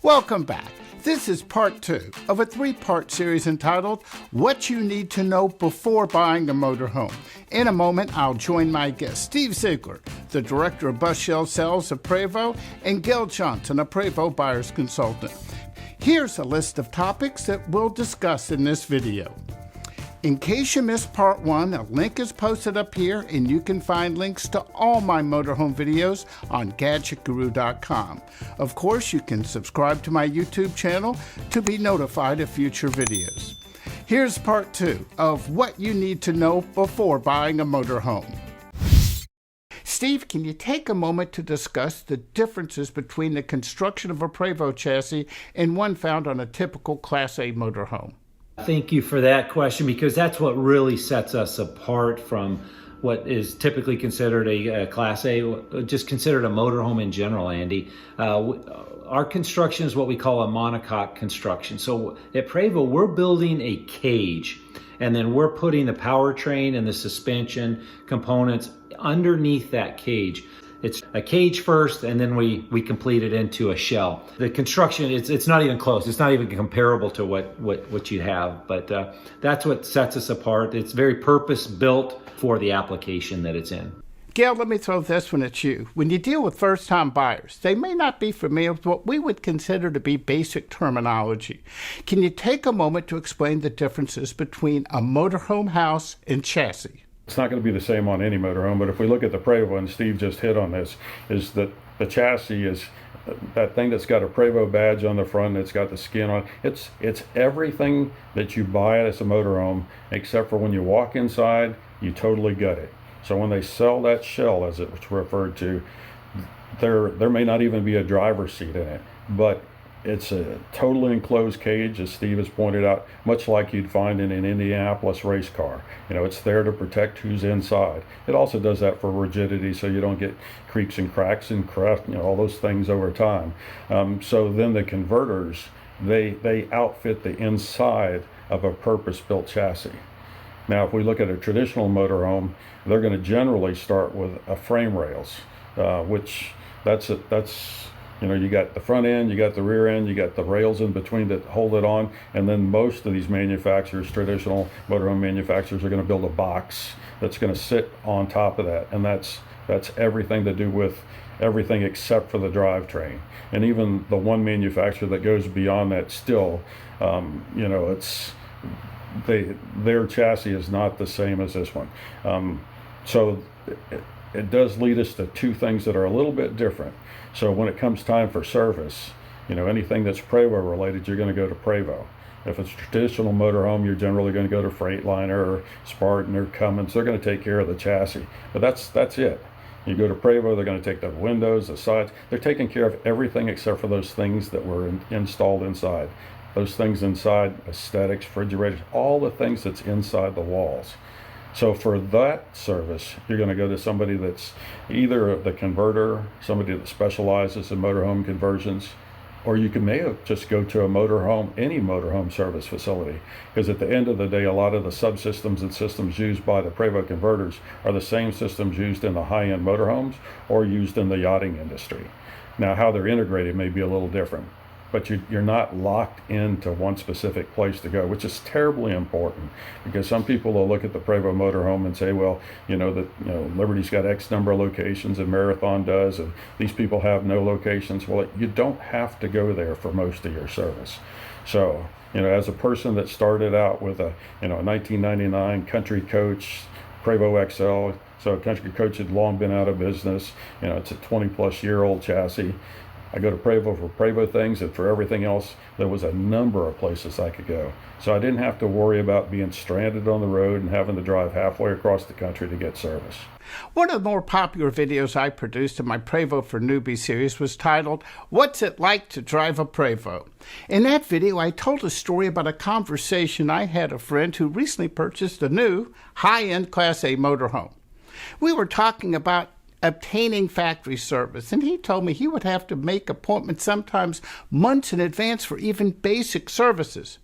Welcome back. This is part 2 of a 3-part series entitled What You Need to Know Before Buying a Motorhome. In a moment, I'll join my guest, Steve Zeigler, the Director of Bus Shell Sales of Prevost, and Gail Johnson, a Prevost Buyer's Consultant. Here's a list of topics that we'll discuss in this video. In case you missed part 1, a link is posted up here, and you can find links to all my motorhome videos on GadgetGuru.com. Of course, you can subscribe to my YouTube channel to be notified of future videos. Here's part 2 of what you need to know before buying a motorhome. Steve, can you take a moment to discuss the differences between the construction of a Prevost chassis and one found on a typical Class A motorhome? Thank you for that question, because that's what really sets us apart from what is typically considered a Class A, just considered a motorhome in general, Andy. Our construction is what we call a monocoque construction. So at Prevost, we're building a cage, and then we're putting the powertrain and the suspension components underneath that cage. It's a cage first, and then we complete it into a shell. The construction, it's not even close. It's not even comparable to what you have, but that's what sets us apart. It's very purpose-built for the application that it's in. Gail, let me throw this one at you. When you deal with first-time buyers, they may not be familiar with what we would consider to be basic terminology. Can you take a moment to explain the differences between a motorhome house and chassis? It's not going to be the same on any motorhome, but if we look at the Prevost, and Steve just hit on this, is that the chassis is that thing that's got a Prevost badge on the front, it's got the skin on it. It's everything that you buy as a motorhome, except for when you walk inside, you totally gut it. So when they sell that shell, as it's referred to, there may not even be a driver's seat in it, but it's a totally enclosed cage, as Steve has pointed out, much like you'd find in an Indianapolis race car. You know, it's there to protect who's inside. It also does that for rigidity, so you don't get creaks and cracks and all those things over time. So then the converters, they outfit the inside of a purpose-built chassis. Now, if we look at a traditional motorhome, they're going to generally start with a frame rails, which that's you got the front end, you got the rear end, you got the rails in between that hold it on, and then most of these manufacturers, traditional motorhome manufacturers, are going to build a box that's going to sit on top of that, and that's everything to do with everything except for the drivetrain. And even the one manufacturer that goes beyond that still, their chassis is not the same as this one. So it does lead us to two things that are a little bit different. So when it comes time for service, anything that's Prevost related, you're going to go to Prevost. If it's a traditional motorhome, you're generally going to go to Freightliner or Spartan or Cummins. They're going to take care of the chassis, but that's it. You go to Prevost, they're going to take the windows, the sides. They're taking care of everything except for those things that were installed inside. Those things inside, aesthetics, refrigerators, all the things that's inside the walls. So for that service, you're going to go to somebody that's either the converter, somebody that specializes in motorhome conversions, or you may just go to a motorhome, any motorhome service facility. Because at the end of the day, a lot of the subsystems and systems used by the Prevost converters are the same systems used in the high-end motorhomes or used in the yachting industry. Now, how they're integrated may be a little different, but you're not locked into one specific place to go, which is terribly important, because some people will look at the Prevost motorhome and say, well, Liberty's got X number of locations and Marathon does, and these people have no locations. Well, you don't have to go there for most of your service. So, as a person that started out with a 1999 Country Coach Prevost XL, so Country Coach had long been out of business. It's a 20-plus-year-old chassis. I go to Prevost for Prevost things, and for everything else, there was a number of places I could go. So I didn't have to worry about being stranded on the road and having to drive halfway across the country to get service. One of the more popular videos I produced in my Prevost for Newbies series was titled, What's It Like to Drive a Prevost? In that video, I told a story about a conversation I had a friend who recently purchased a new high-end Class A motorhome. We were talking about obtaining factory service, and he told me he would have to make appointments sometimes months in advance for even basic services.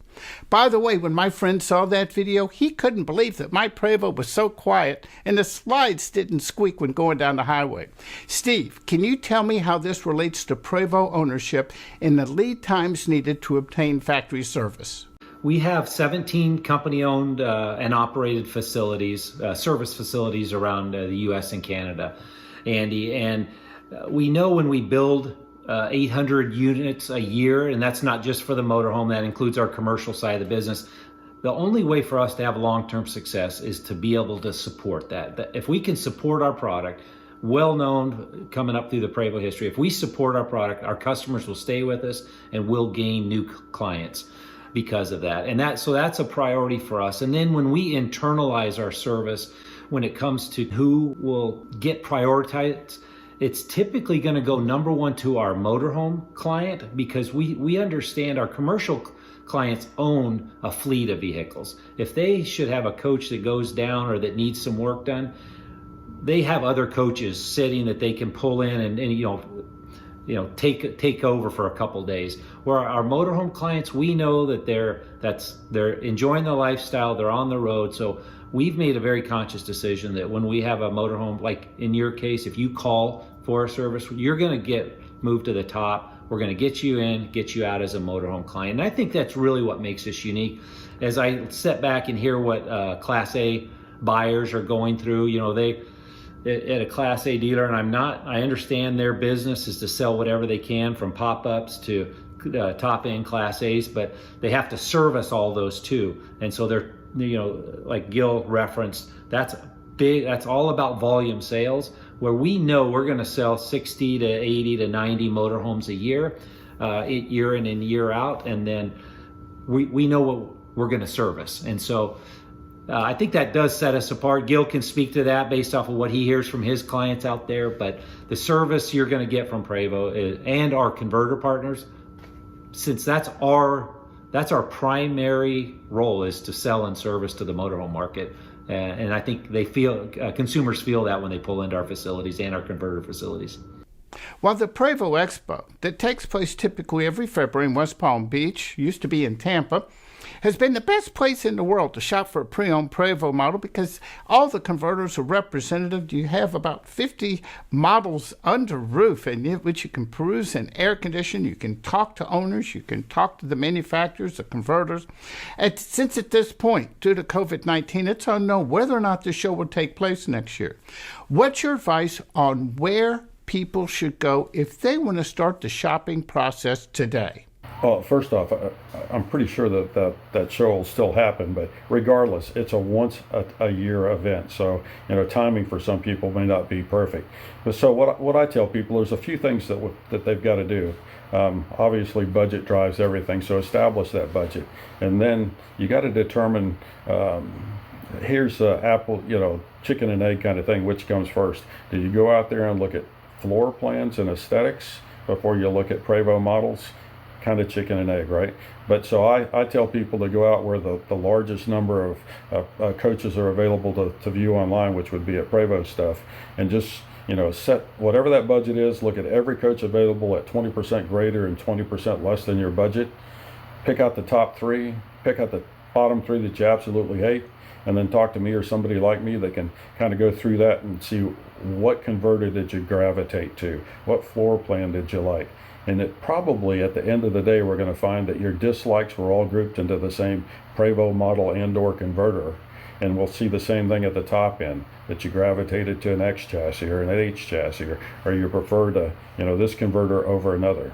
By the way, when my friend saw that video, he couldn't believe that my Prevost was so quiet and the slides didn't squeak when going down the highway. Steve, can you tell me how this relates to Prevost ownership and the lead times needed to obtain factory service? We have 17 company-owned and operated facilities, service facilities around the U.S. and Canada, Andy. And we know when we build 800 units a year, and that's not just for the motorhome, that includes our commercial side of the business. The only way for us to have long-term success is to be able to support that. If we can support our product, well known coming up through the Prevost history, if we support our product, our customers will stay with us and we'll gain new clients because of that. And so that's a priority for us. And then when we internalize our service, when it comes to who will get prioritized, it's typically going to go number one to our motorhome client, because we understand our commercial clients own a fleet of vehicles. If they should have a coach that goes down or that needs some work done, they have other coaches sitting that they can pull in and take over for a couple days. Where our motorhome clients, we know that they're enjoying the lifestyle, they're on the road. So we've made a very conscious decision that when we have a motorhome, like in your case, if you call for a service, you're going to get moved to the top. We're going to get you in, get you out as a motorhome client. And I think that's really what makes us unique. As I step back and hear what Class A buyers are going through, they at a Class A dealer, and I understand their business is to sell whatever they can, from pop-ups to top-end Class A's, but they have to service all those too. And so they're, like Gil referenced, that's big. That's all about volume sales, where we know we're going to sell 60 to 80 to 90 motorhomes a year, year in and year out. And then we know what we're going to service. And so I think that does set us apart. Gil can speak to that based off of what he hears from his clients out there. But the service you're going to get from Prevost and our converter partners, since that's our primary role, is to sell and service to the motorhome market. And I think consumers feel that when they pull into our facilities and our converter facilities. Well, the Prevost Expo, that takes place typically every February in West Palm Beach, used to be in Tampa, has been the best place in the world to shop for a pre-owned Prevost model, because all the converters are representative. You have about 50 models under roof, in which you can peruse and air condition. You can talk to owners. You can talk to the manufacturers, the converters. And since at this point, due to COVID-19, it's unknown whether or not the show will take place next year. What's your advice on where people should go if they want to start the shopping process today? Well, first off, I'm pretty sure that show will still happen, but regardless, it's a once a year event. So, timing for some people may not be perfect. But so what I tell people, there's a few things that they've got to do. Obviously, budget drives everything, so establish that budget. And then you got to determine, here's the apple, chicken and egg kind of thing, which comes first. Do you go out there and look at floor plans and aesthetics before you look at Prevost models? Kind of chicken and egg, right? But so I tell people to go out where the largest number of coaches are available to view online, which would be at Prevost stuff, and just set whatever that budget is. Look at every coach available at 20% greater and 20% less than your budget. Pick out the top three, pick out the bottom three that you absolutely hate, and then talk to me or somebody like me that can kind of go through that and see what converter did you gravitate to, what floor plan did you like. And it probably, at the end of the day, we're going to find that your dislikes were all grouped into the same Prevost model and or converter. And we'll see the same thing at the top end, that you gravitated to an X chassis or an H chassis, or you prefer to, this converter over another.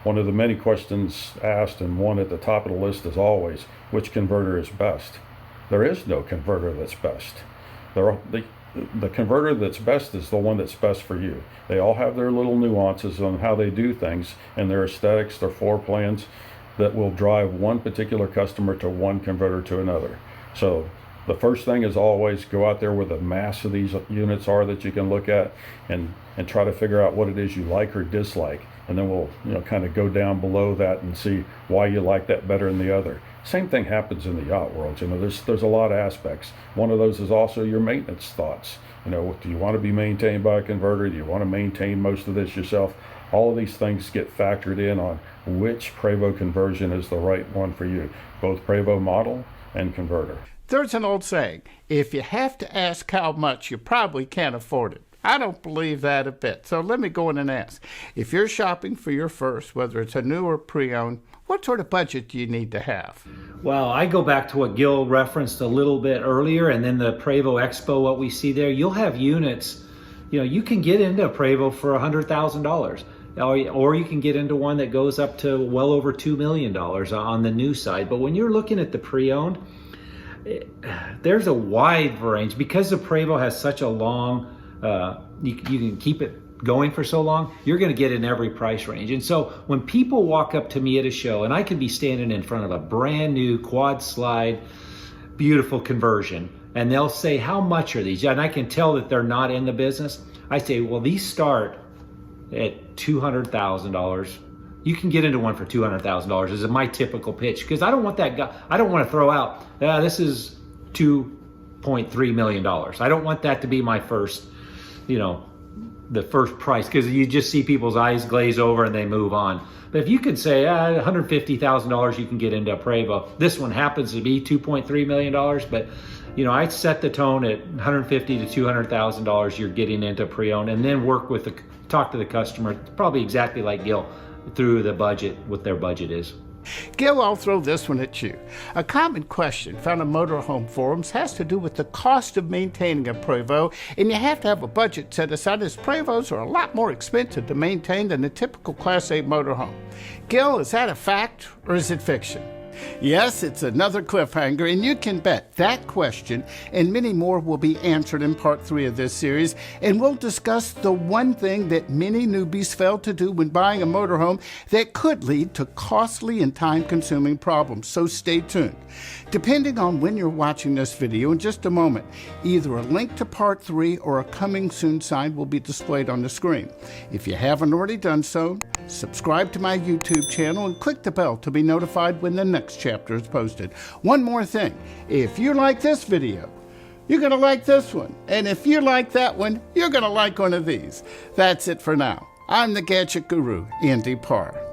One of the many questions asked, and one at the top of the list is always, which converter is best? There is no converter that's best. The converter that's best is the one that's best for you. They all have their little nuances on how they do things and their aesthetics, their floor plans, that will drive one particular customer to one converter to another. So the first thing is always go out there where the mass of these units are that you can look at, and try to figure out what it is you like or dislike. And then we'll kind of go down below that and see why you like that better than the other. Same thing happens in the yacht world. There's a lot of aspects. One of those is also your maintenance thoughts. Do you want to be maintained by a converter? Do you want to maintain most of this yourself? All of these things get factored in on which Prevost conversion is the right one for you, both Prevost model and converter. There's an old saying, if you have to ask how much, you probably can't afford it. I don't believe that a bit. So let me go in and ask. If you're shopping for your first, whether it's a new or pre-owned, what sort of budget do you need to have? Well, I go back to what Gil referenced a little bit earlier, and then the Prevost Expo, what we see there, you'll have units, you can get into a Prevost for $100,000. Or you can get into one that goes up to well over $2 million on the new side. But when you're looking at the pre-owned, there's a wide range. Because the Prevost has such a long, you can keep it going for so long, you're going to get in every price range. And so when people walk up to me at a show, and I could be standing in front of a brand new quad slide, beautiful conversion, and they'll say, how much are these? And I can tell that they're not in the business. I say, well, these start at $200,000. You can get into one for $200,000 is my typical pitch, because I don't want that guy, I don't want to throw out, this is $2.3 million. I don't want that to be my first, the first price, because you just see people's eyes glaze over and they move on. But if you could say $150,000 you can get into a Prevost. This one happens to be $2.3 million, but I set the tone at $150,000 to $200,000 you're getting into pre-owned, and then talk to the customer, probably exactly like Gil, through the budget, what their budget is. Gil, I'll throw this one at you. A common question found on motorhome forums has to do with the cost of maintaining a Prevost, and you have to have a budget set aside, as Prevosts are a lot more expensive to maintain than a typical Class A motorhome. Gil, is that a fact or is it fiction? Yes, it's another cliffhanger, and you can bet that question and many more will be answered in part 3 of this series, and we'll discuss the one thing that many newbies fail to do when buying a motorhome that could lead to costly and time-consuming problems, so stay tuned. Depending on when you're watching this video, in just a moment, either a link to part 3 or a coming soon sign will be displayed on the screen. If you haven't already done so, subscribe to my YouTube channel and click the bell to be notified when the next chapter is posted. One more thing, if you like this video, you're going to like this one. And if you like that one, you're going to like one of these. That's it for now. I'm the Gadget Guru, Andy Parr.